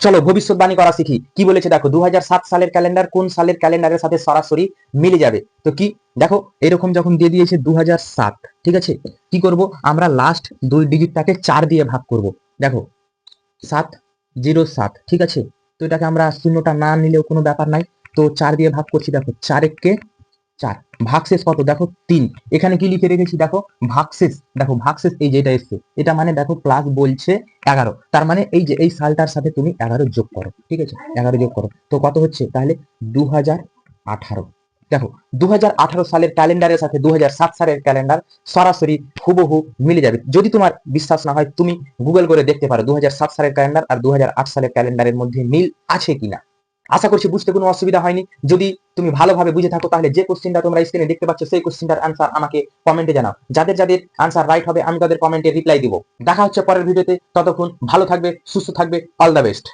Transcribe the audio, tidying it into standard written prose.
চলো ভবিষ্যৎবাণী করা শিখি। কি বলেছে দেখো, 2007 সালের ক্যালেন্ডার কোন সালের ক্যালেন্ডারের সাথে সরাসরি মিলে যাবে? তো কি দেখো, এরকম যখন দিয়ে দিয়েছে 2007, ঠিক আছে, কি করব আমরা লাস্ট 2 ডিজিটটাকে 4 দিয়ে ভাগ করব। দেখো 707, ঠিক আছে, তো এটাকে আমরা শূন্যটা না নিলেও কোনো ব্যাপার নাই, তো 4 দিয়ে ভাগ করছি। দেখো 4 একে 4, ভাগশেষ কত দেখো 3। এখানে কি লিখে রেখেছি দেখো ভাগশেষ, দেখো ভাগশেষ এই যেটা এসছে এটা মানে দেখো প্লাস বলছে 11, তার মানে এই যে এই সালটার সাথে তুমি 11 যোগ করো, ঠিক আছে, 11 যোগ করো তো কত হচ্ছে তাহলে 2018। দেখো 2018 সালের ক্যালেন্ডারের সাথে 2007 সালের ক্যালেন্ডার সরাসরি হুবহু মিলে যাবে। যদি তোমার বিশ্বাস না হয় তুমি গুগল করে দেখতে পারো 2007 সালের ক্যালেন্ডার আর 2008 সালের ক্যালেন্ডারের মধ্যে মিল আছে কিনা। আশা করছি বুঝতে কোনো অসুবিধা হয়নি। যদি তুমি ভালোভাবে বুঝে থাকো তাহলে যে কোশ্চেনটা তোমরা স্ক্রিনে দেখতে পাচ্ছ সেই কোশ্চেনটার আনসার আমাকে কমেন্টে জানাও। যাদের যাদের আনসার রাইট হবে আমি তাদের কমেন্টে রিপ্লাই দিব। দেখা হচ্ছে পরের ভিডিওতে, ততক্ষণ ভালো থাকবে, সুস্থ থাকবে, অল দ্য বেস্ট।